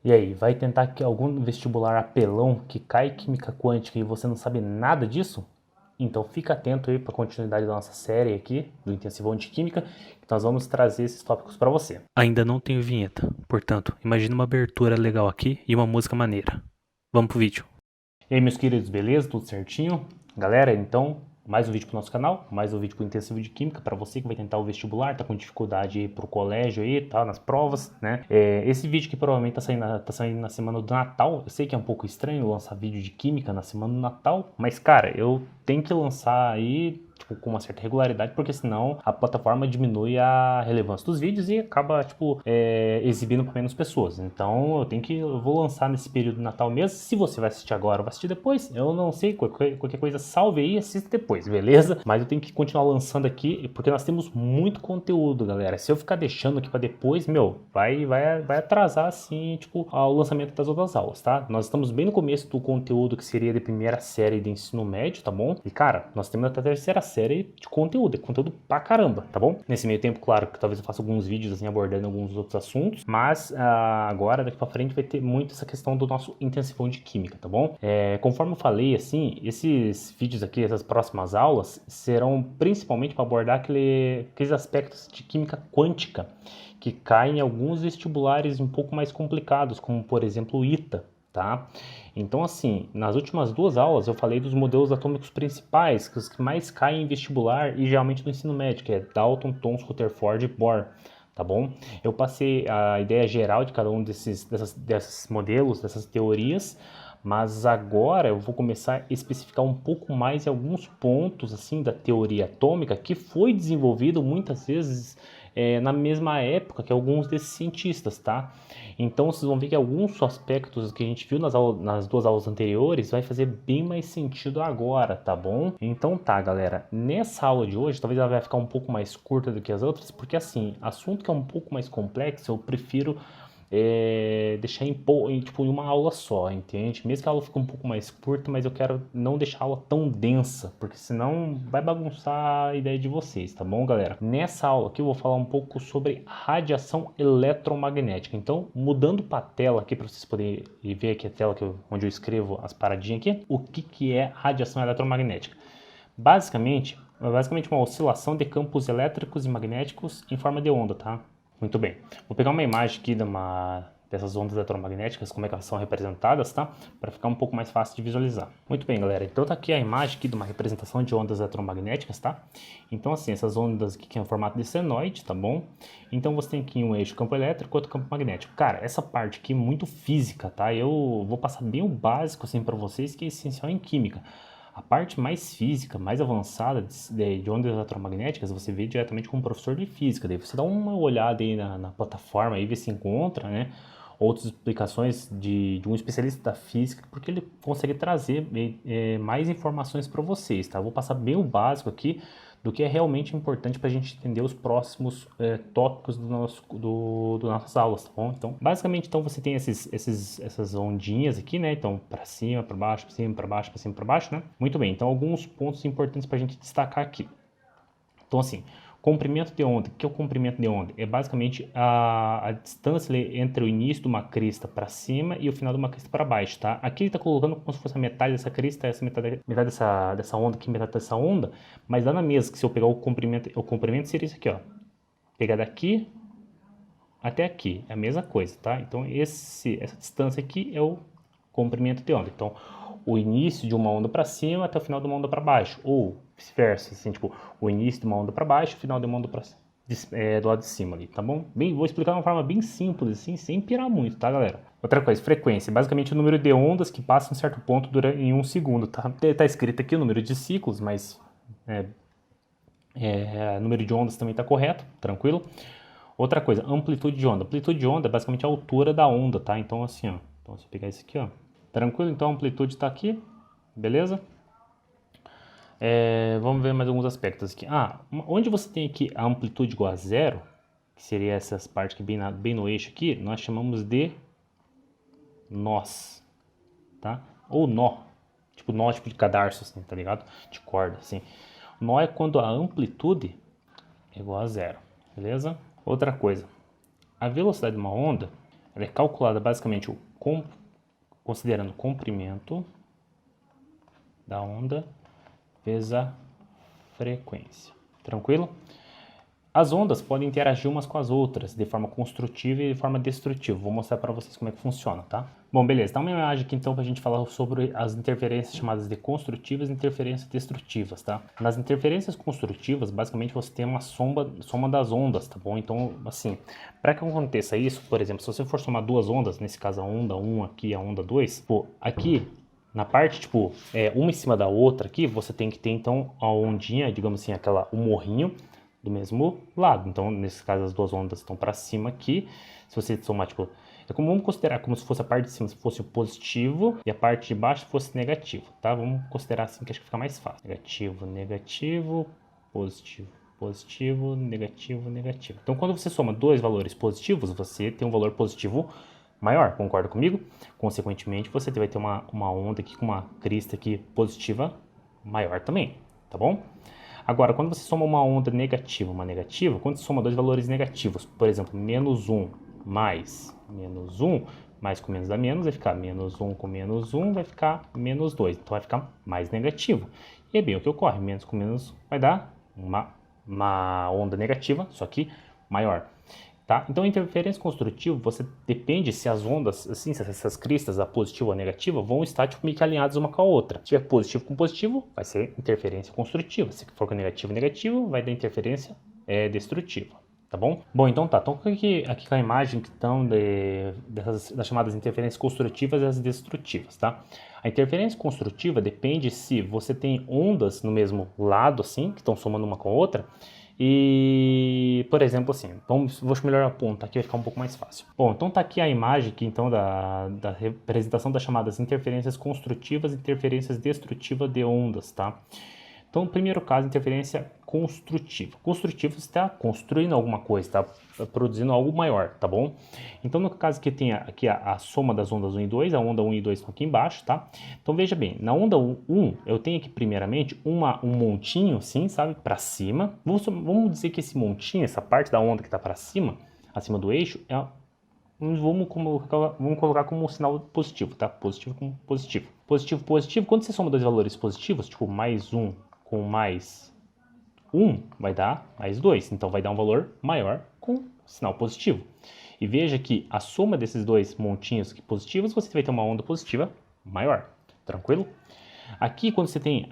E aí, vai tentar que algum vestibular apelão que cai química quântica e você não sabe nada disso? Então fica atento aí para a continuidade da nossa série aqui, do Intensivão de Química, que nós vamos trazer esses tópicos para você. Ainda não tenho vinheta, portanto, imagine uma abertura legal aqui e uma música maneira. Vamos pro vídeo. E aí, meus queridos, beleza? Tudo certinho? Galera, então, mais um vídeo pro nosso canal, mais um vídeo pro Intensivo de Química, para você que vai tentar o vestibular, tá com dificuldade aí pro colégio aí, tá, nas provas, né? Esse vídeo que provavelmente tá saindo na semana do Natal, eu sei que é um pouco estranho lançar vídeo de Química na semana do Natal, mas, cara, eu tenho que lançar aí, tipo, com uma certa regularidade, porque senão a plataforma diminui a relevância dos vídeos e acaba, tipo, exibindo para menos pessoas. Então eu vou lançar nesse período do Natal mesmo. Se você vai assistir agora ou vai assistir depois, eu não sei, qualquer coisa salve aí e assista depois, beleza? Mas eu tenho que continuar lançando aqui, porque nós temos muito conteúdo, galera. Se eu ficar deixando aqui para depois, meu, vai atrasar, assim, tipo, o lançamento das outras aulas, tá? Nós estamos bem no começo do conteúdo que seria da primeira série de ensino médio, tá bom? E, cara, nós temos até a terceira série de conteúdo, é conteúdo pra caramba, tá bom? Nesse meio tempo, claro, que talvez eu faça alguns vídeos, assim, abordando alguns outros assuntos, mas agora, daqui pra frente, vai ter muito essa questão do nosso intensivão de química, tá bom? Conforme eu falei, assim, esses vídeos aqui, essas próximas aulas, serão principalmente para abordar aqueles aspectos de química quântica que caem em alguns vestibulares um pouco mais complicados, como, por exemplo, o ITA, tá? Então, assim, nas últimas duas aulas eu falei dos modelos atômicos principais, que os que mais caem em vestibular e geralmente no ensino médio, que é Dalton, Thomson, Rutherford e Bohr, tá bom? Eu passei a ideia geral de cada um desses modelos, dessas teorias, mas agora eu vou começar a especificar um pouco mais em alguns pontos assim da teoria atômica que foi desenvolvido muitas vezes na mesma época que alguns desses cientistas, tá? Então vocês vão ver que alguns aspectos que a gente viu nas duas aulas anteriores vai fazer bem mais sentido agora, tá bom? Então tá, galera, nessa aula de hoje talvez ela vai ficar um pouco mais curta do que as outras, porque assim, assunto que é um pouco mais complexo, eu prefiro deixar tipo, em uma aula só, entende? Mesmo que a aula fique um pouco mais curta, mas eu quero não deixar a aula tão densa, porque senão vai bagunçar a ideia de vocês, tá bom, galera? Nessa aula aqui eu vou falar um pouco sobre radiação eletromagnética. Então, mudando para a tela aqui, para vocês poderem ver aqui a tela onde eu escrevo as paradinhas aqui, o que é radiação eletromagnética? Basicamente uma oscilação de campos elétricos e magnéticos em forma de onda, tá? Muito bem. Vou pegar uma imagem aqui dessas ondas eletromagnéticas, como é que elas são representadas, tá? Para ficar um pouco mais fácil de visualizar. Muito bem, galera. Então tá aqui a imagem aqui de uma representação de ondas eletromagnéticas, tá? Então assim, essas ondas aqui que é em formato de senoide, tá bom? Então você tem aqui um eixo campo elétrico, outro campo magnético. Cara, essa parte aqui é muito física, tá? Eu vou passar bem o básico assim para vocês, que é essencial em química. A parte mais física, mais avançada de ondas eletromagnéticas, você vê diretamente com o professor de física. Daí você dá uma olhada aí na plataforma e vê se encontra, né? Outras explicações de um especialista da física, porque ele consegue trazer mais informações para vocês, tá? Eu vou passar bem o básico aqui do que é realmente importante para a gente entender os próximos tópicos do nossas aulas, tá bom? Então, basicamente, então você tem essas ondinhas aqui, né? Então, para cima, para baixo, para cima, para baixo, para cima, para baixo, né? Muito bem. Então, alguns pontos importantes para a gente destacar aqui. Então, assim, comprimento de onda. O que é o comprimento de onda? É basicamente a distância entre o início de uma crista para cima e o final de uma crista para baixo, tá? Aqui ele está colocando como se fosse a metade dessa crista, essa metade dessa onda aqui, metade dessa onda, mas dá na mesma que se eu pegar o comprimento seria isso aqui, ó. Pegar daqui até aqui, é a mesma coisa, tá? Então, essa distância aqui é o comprimento de onda. Então, o início de uma onda para cima até o final de uma onda para baixo, ou vice-versa, assim, tipo, o início de uma onda para baixo, o final de uma onda do lado de cima ali, tá bom? Vou explicar de uma forma bem simples, assim, sem pirar muito, tá, galera? Outra coisa, frequência, basicamente o número de ondas que passam um certo ponto em um segundo, tá? Tá escrito aqui o número de ciclos, mas número de ondas também está correto, tranquilo? Outra coisa, amplitude de onda. Amplitude de onda é basicamente a altura da onda, tá? Então, assim, ó. Então, se eu pegar esse aqui, ó. Tranquilo? Então, a amplitude está aqui. Beleza? Vamos ver mais alguns aspectos aqui. Onde você tem aqui a amplitude igual a zero, que seria essas partes que bem no eixo aqui, nós chamamos de nós, tá? Ou nó. Tipo nó, tipo de cadarço, assim, tá ligado? De corda, assim. Nó é quando a amplitude é igual a zero, beleza? Outra coisa, a velocidade de uma onda ela é calculada basicamente considerando o comprimento da onda vezes a frequência. Tranquilo? As ondas podem interagir umas com as outras, de forma construtiva e de forma destrutiva. Vou mostrar para vocês como é que funciona, tá? Bom, beleza. Dá uma imagem aqui então para a gente falar sobre as interferências chamadas de construtivas e interferências destrutivas, tá? Nas interferências construtivas, basicamente você tem uma soma das ondas, tá bom? Então, assim, para que aconteça isso, por exemplo, se você for somar duas ondas, nesse caso a onda 1 aqui e a onda 2, pô, aqui na parte, tipo, uma em cima da outra aqui, você tem que ter então a ondinha, digamos assim, o morrinho, do mesmo lado. Então, nesse caso, as duas ondas estão para cima aqui. Se você somar, tipo, vamos considerar como se fosse a parte de cima fosse o positivo e a parte de baixo fosse negativo, tá? Vamos considerar assim que acho que fica mais fácil. Negativo, negativo, positivo, positivo, negativo, negativo. Então, quando você soma dois valores positivos, você tem um valor positivo maior, concorda comigo? Consequentemente, você vai ter uma onda aqui com uma crista aqui positiva maior também, tá bom? Agora, quando você soma uma onda negativa, quando você soma dois valores negativos, por exemplo, menos 1 mais menos 1, mais com menos dá menos, vai ficar menos 1 com menos 1, vai ficar menos 2. Então, vai ficar mais negativo. E é bem o que ocorre, menos com menos vai dar uma onda negativa, só que maior. Tá? Então, a interferência construtiva, você depende se as ondas, assim, se essas cristas, a positiva ou a negativa, vão estar tipo, meio que alinhadas uma com a outra. Se tiver positivo com positivo, vai ser interferência construtiva. Se for com negativo, negativo, vai dar interferência destrutiva. Tá bom? Bom, então tá. Então, aqui com a imagem que estão das chamadas interferências construtivas e as destrutivas, tá? A interferência construtiva depende se você tem ondas no mesmo lado, assim, que estão somando uma com a outra. E, por exemplo, assim, vou melhorar a ponta, aqui vai ficar um pouco mais fácil. Bom, então tá aqui a imagem aqui, então, da representação das chamadas interferências construtivas e interferências destrutivas de ondas, tá? Então, no primeiro caso, interferência construtiva. Construtivo, você está construindo alguma coisa, está produzindo algo maior, tá bom? Então, no caso que tem aqui a soma das ondas 1 e 2, a onda 1 e 2 estão aqui embaixo, tá? Então, veja bem, na onda 1, eu tenho aqui primeiramente um montinho, assim, sabe, para cima. Vamos dizer que esse montinho, essa parte da onda que está para cima, acima do eixo, vamos colocar como um sinal positivo, tá? Positivo com positivo. Positivo, positivo. Quando você soma dois valores positivos, tipo mais 1 com mais 1, vai dar mais 2. Então, vai dar um valor maior com sinal positivo. E veja que a soma desses dois montinhos positivos, você vai ter uma onda positiva maior. Tranquilo? Aqui, quando você tem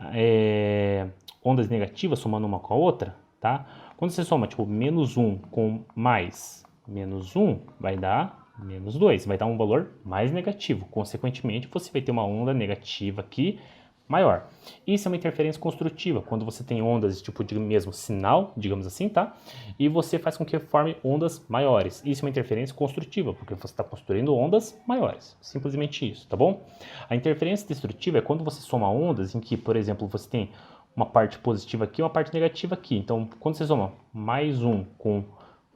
ondas negativas somando uma com a outra, tá? Quando você soma, tipo, menos 1 com mais menos 1, vai dar menos 2. Vai dar um valor mais negativo. Consequentemente, você vai ter uma onda negativa aqui maior. Isso é uma interferência construtiva, quando você tem ondas tipo de mesmo sinal, digamos assim, tá? E você faz com que forme ondas maiores. Isso é uma interferência construtiva, porque você está construindo ondas maiores. Simplesmente isso, tá bom? A interferência destrutiva é quando você soma ondas em que, por exemplo, você tem uma parte positiva aqui e uma parte negativa aqui. Então, quando você soma mais 1 com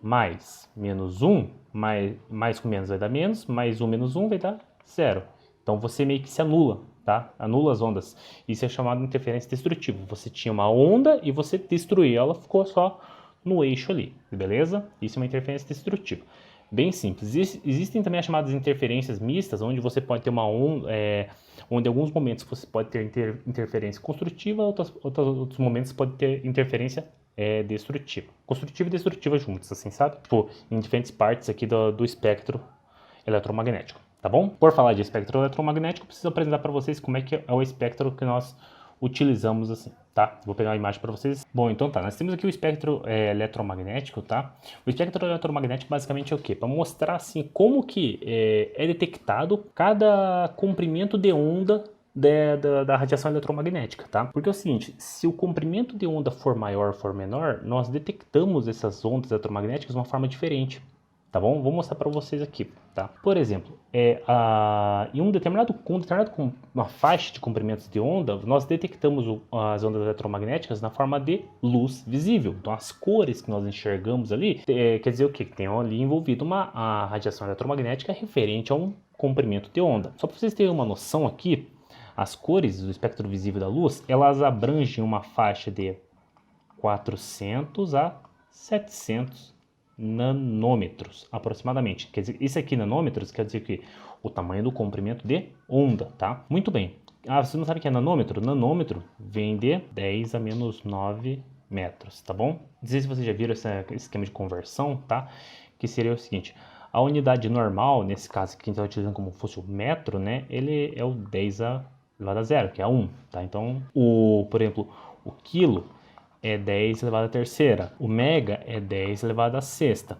mais menos 1, mais com menos vai dar menos, mais 1 menos 1 vai dar 0. Então, você meio que se anula. Tá? Anula as ondas. Isso é chamado de interferência destrutiva. Você tinha uma onda e você destruiu ela, ficou só no eixo ali, beleza? Isso é uma interferência destrutiva. Bem simples. Existem também as chamadas interferências mistas, onde você pode ter uma onda, onde em alguns momentos você pode ter interferência construtiva, outros momentos pode ter interferência destrutiva. Construtiva e destrutiva juntas, assim, sabe? Tipo, em diferentes partes aqui do espectro eletromagnético. Tá bom? Por falar de espectro eletromagnético, preciso apresentar para vocês como é que é o espectro que nós utilizamos assim, tá? Vou pegar uma imagem para vocês. Bom, então tá, nós temos aqui o espectro eletromagnético, tá? O espectro eletromagnético basicamente é o quê? Para mostrar assim como que é detectado cada comprimento de onda da radiação eletromagnética, tá? Porque é o seguinte, se o comprimento de onda for maior ou for menor, nós detectamos essas ondas eletromagnéticas de uma forma diferente. Tá bom? Vou mostrar para vocês aqui, tá? Por exemplo, em uma faixa de comprimentos de onda, nós detectamos as ondas eletromagnéticas na forma de luz visível. Então, as cores que nós enxergamos ali, quer dizer o quê? Que tem ali envolvido a radiação eletromagnética referente a um comprimento de onda. Só para vocês terem uma noção aqui, as cores do espectro visível da luz, elas abrangem uma faixa de 400 a 700 nanômetros, aproximadamente. Quer dizer, isso aqui, nanômetros, quer dizer que o tamanho do comprimento de onda, tá? Muito bem. Ah, você não sabe o que é nanômetro? Nanômetro vem de 10 a menos 9 metros, tá bom? Não sei se vocês já viram esse esquema de conversão, tá? Que seria o seguinte, a unidade normal, nesse caso que a gente está utilizando como fosse o metro, né? Ele é o 10 elevado a 0, que é 1, tá? Então, por exemplo, o quilo é 10 elevado a terceira, o mega é 10 elevado a sexta,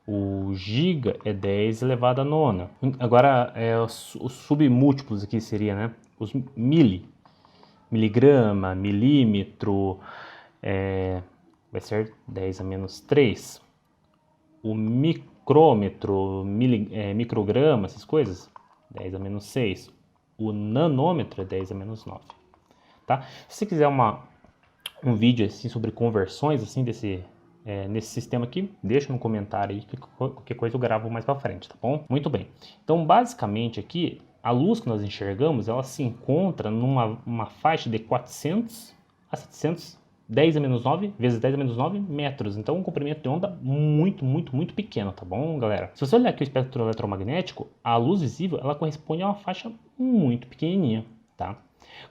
o giga é 10 elevado a nona. Agora, os submúltiplos aqui seria, né? Os miligrama, milímetro, vai ser 10 a menos 3. O micrômetro, micrograma, essas coisas, 10 a menos 6. O nanômetro é 10 a menos 9. Tá? Se você quiser um vídeo assim sobre conversões assim nesse sistema aqui, deixa no comentário aí que qualquer coisa eu gravo mais para frente, tá bom? Muito bem. Então, basicamente aqui, a luz que nós enxergamos, ela se encontra numa faixa de 400 a 700 10 a menos 9 vezes 10 a menos 9 metros. Então, um comprimento de onda muito, muito, muito pequeno, tá bom, galera? Se você olhar aqui o espectro eletromagnético, a luz visível, ela corresponde a uma faixa muito pequenininha, tá?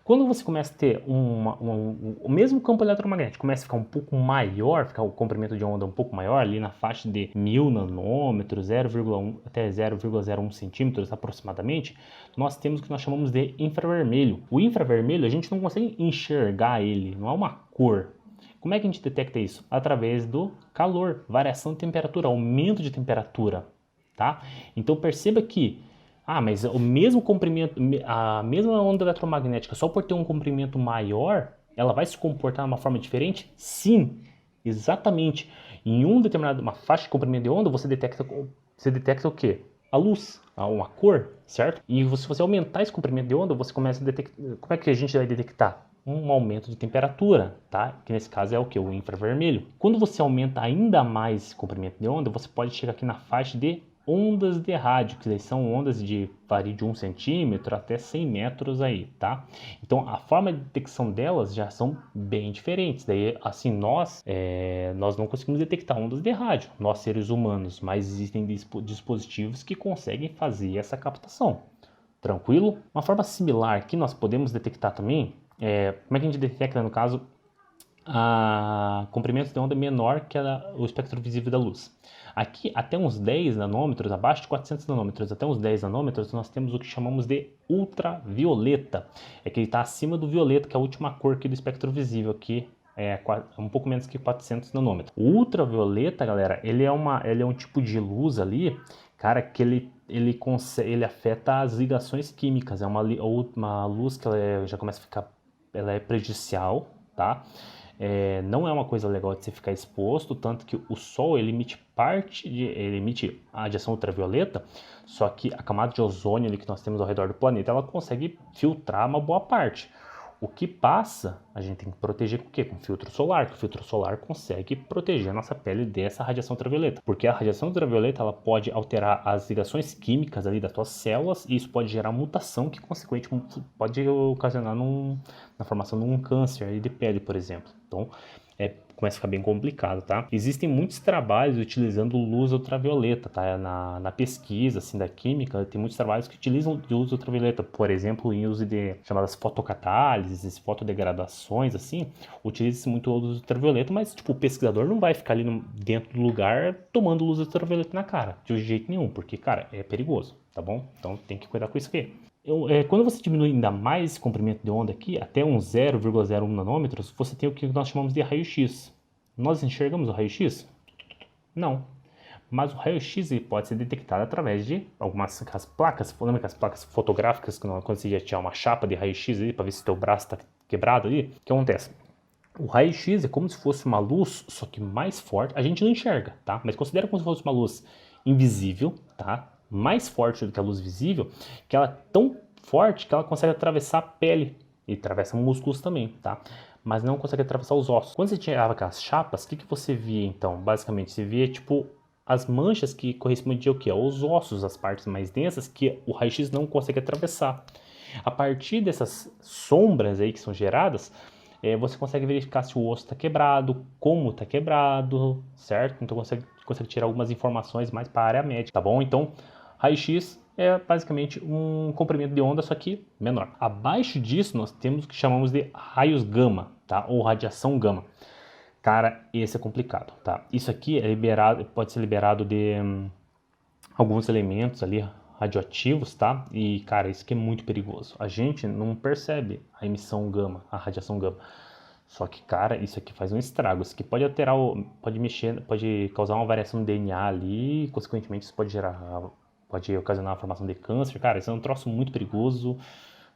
Quando você começa a ter o mesmo campo eletromagnético começa a ficar um pouco maior, ficar o comprimento de onda um pouco maior, ali na faixa de 1000 nanômetros, 0,1 até 0,01 centímetros aproximadamente, nós temos o que nós chamamos de infravermelho. O infravermelho a gente não consegue enxergar ele, não é uma cor. Como é que a gente detecta isso? Através do calor, variação de temperatura, aumento de temperatura, tá? Então perceba que mas o mesmo comprimento, a mesma onda eletromagnética, só por ter um comprimento maior, ela vai se comportar de uma forma diferente? Sim, exatamente. Em uma faixa de comprimento de onda, você detecta o quê? A luz, uma cor, certo? E se você aumentar esse comprimento de onda, você começa a detectar. Como é que a gente vai detectar? Um aumento de temperatura, tá? Que nesse caso é o que? O infravermelho. Quando você aumenta ainda mais esse comprimento de onda, você pode chegar aqui na faixa de ondas de rádio, que são ondas de varia de 1 centímetro até 100 metros aí, tá? Então a forma de detecção delas já são bem diferentes. Daí assim nós não conseguimos detectar ondas de rádio, nós seres humanos, mas existem dispositivos que conseguem fazer essa captação. Tranquilo? Uma forma similar que nós podemos detectar também como é que a gente detecta no caso a comprimento de onda menor que o espectro visível da luz. Aqui, até uns 10 nanômetros, abaixo de 400 nanômetros, até uns 10 nanômetros, nós temos o que chamamos de ultravioleta. É que ele está acima do violeta, que é a última cor aqui do espectro visível, que é um pouco menos que 400 nanômetros. O ultravioleta, galera, ele é um tipo de luz ali, cara, que ele afeta as ligações químicas. É uma luz que ela já começa a ficar, ela é prejudicial, tá? Não é uma coisa legal de você ficar exposto, tanto que o Sol ele emite a radiação ultravioleta, só que a camada de ozônio ali que nós temos ao redor do planeta, ela consegue filtrar uma boa parte. O que passa, a gente tem que proteger com o quê? Com filtro solar, que o filtro solar consegue proteger a nossa pele dessa radiação ultravioleta. Porque a radiação ultravioleta, ela pode alterar as ligações químicas ali das tuas células e isso pode gerar mutação que, consequentemente, pode ocasionar na formação de um câncer de pele, por exemplo. Então, começa a ficar bem complicado, tá? Existem muitos trabalhos utilizando luz ultravioleta, tá? Na pesquisa, assim, da química, tem muitos trabalhos que utilizam de luz ultravioleta, por exemplo, em uso de chamadas fotocatálises, fotodegradações, assim, utiliza-se muito luz ultravioleta, mas, tipo, o pesquisador não vai ficar ali dentro do lugar tomando luz ultravioleta na cara, de jeito nenhum, porque, cara, é perigoso, tá bom? Então tem que cuidar com isso aqui. Quando você diminui ainda mais esse comprimento de onda aqui, até uns 0,01 nanômetros, você tem o que nós chamamos de raio-x. Nós enxergamos o raio-x? Não. Mas o raio-x pode ser detectado através de algumas placas, lembra aquelas placas fotográficas, quando você já tinha uma chapa de raio-x ali, para ver se o teu braço está quebrado ali? O que acontece? O raio-x é como se fosse uma luz, só que mais forte. A gente não enxerga, tá? Mas considera como se fosse uma luz invisível, tá? Mais forte do que a luz visível, que ela é tão forte que ela consegue atravessar a pele e atravessa músculos também, tá? Mas não consegue atravessar os ossos. Quando você tirava aquelas chapas, o que você via então? Basicamente, você via tipo as manchas que correspondiam ao quê? Aos ossos, as partes mais densas que o raio-x não consegue atravessar. A partir dessas sombras aí que são geradas, você consegue verificar se o osso está quebrado, como está quebrado, certo? Então consegue tirar algumas informações mais para a área médica, tá bom? Então, raio-x é basicamente um comprimento de onda, só que menor. Abaixo disso, nós temos o que chamamos de raios gama, tá? Ou radiação gama. Cara, esse é complicado, tá? Isso aqui é liberado, pode ser liberado de alguns elementos ali radioativos, tá? E, cara, isso aqui é muito perigoso. A gente não percebe a emissão gama, a radiação gama. Só que, cara, isso aqui faz um estrago. Isso aqui pode alterar, pode mexer, pode causar uma variação no DNA ali, e, consequentemente, isso pode ocasionar a formação de câncer. Cara, isso é um troço muito perigoso,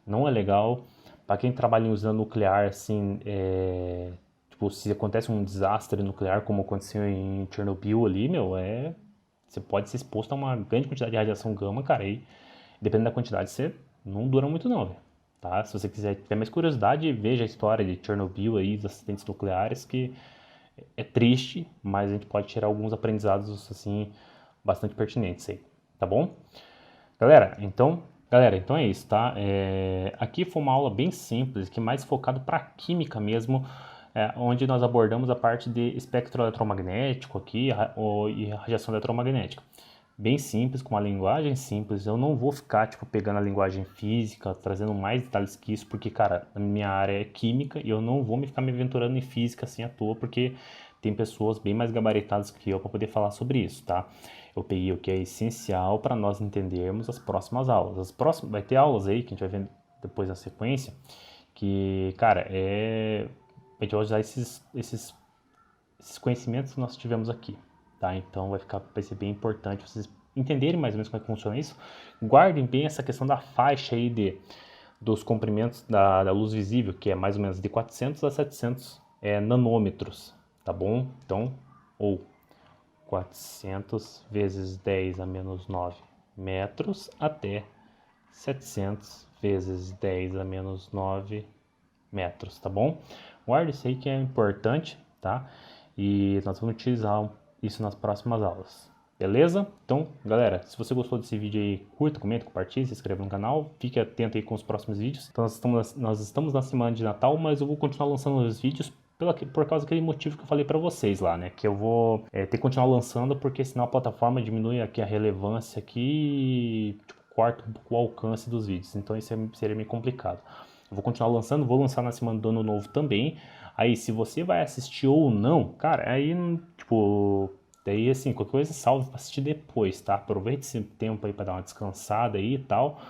não é legal. Para quem trabalha em usina nuclear, assim, tipo, se acontece um desastre nuclear, como aconteceu em Chernobyl ali, meu, você pode ser exposto a uma grande quantidade de radiação gama, cara, e dependendo da quantidade, você não dura muito não, velho. Tá? Se você quiser ter mais curiosidade, veja a história de Chernobyl aí, dos acidentes nucleares, que é triste, mas a gente pode tirar alguns aprendizados, assim, bastante pertinentes aí, tá bom? Galera, então é isso, tá? Aqui foi uma aula bem simples, que mais focado para química mesmo, onde nós abordamos a parte de espectro eletromagnético aqui e radiação eletromagnética. Bem simples, com uma linguagem simples. Eu não vou ficar tipo pegando a linguagem física, trazendo mais detalhes que isso, porque cara, a minha área é química e eu não vou ficar me aventurando em física assim à toa, porque tem pessoas bem mais gabaritadas que eu para poder falar sobre isso, tá? Eu peguei o que é essencial para nós entendermos as próximas aulas. Vai ter aulas aí que a gente vai ver depois na sequência, que, cara, a gente vai usar esses conhecimentos que nós tivemos aqui, tá? Então vai ser bem importante vocês entenderem mais ou menos como é que funciona isso. Guardem bem essa questão da faixa aí dos comprimentos da luz visível, que é mais ou menos de 400 a 700 nanômetros, tá bom? Então, ou 400 vezes 10 a menos 9 metros até 700 vezes 10 a menos 9 metros, tá bom? Guarde isso aí que é importante, tá? E nós vamos utilizar isso nas próximas aulas, beleza? Então, galera, se você gostou desse vídeo aí, curta, comenta, compartilhe, se inscreva no canal, fique atento aí com os próximos vídeos. Então, nós estamos na semana de Natal, mas eu vou continuar lançando os vídeos por causa daquele motivo que eu falei para vocês lá, né? Que eu vou ter que continuar lançando, porque senão a plataforma diminui aqui a relevância aqui, tipo, corta um pouco o alcance dos vídeos. Então isso seria meio complicado. Eu vou continuar lançando, vou lançar na semana do Ano Novo também. Aí se você vai assistir ou não, cara, aí tipo, daí assim, qualquer coisa salve para assistir depois, tá? Aproveite esse tempo aí para dar uma descansada aí e tal,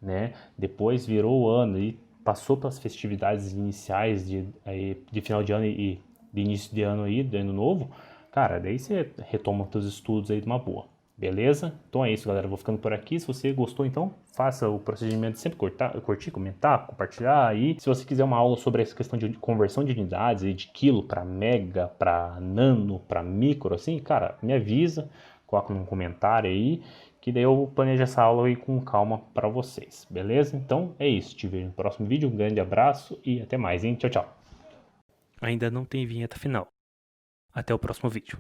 né? Depois virou o ano e passou pelas festividades iniciais de final de ano e de início de ano aí, de ano novo, cara, daí você retoma os seus estudos aí de uma boa. Beleza? Então é isso, galera. Eu vou ficando por aqui. Se você gostou, então faça o procedimento de sempre curtir, comentar, compartilhar aí. Se você quiser uma aula sobre essa questão de conversão de unidades, de quilo para mega, para nano, para micro, assim, cara, me avisa, coloca num comentário aí, que daí eu planejo essa aula aí com calma para vocês. Beleza? Então é isso. Te vejo no próximo vídeo. Um grande abraço e até mais, hein? Tchau, tchau. Ainda não tem vinheta final. Até o próximo vídeo.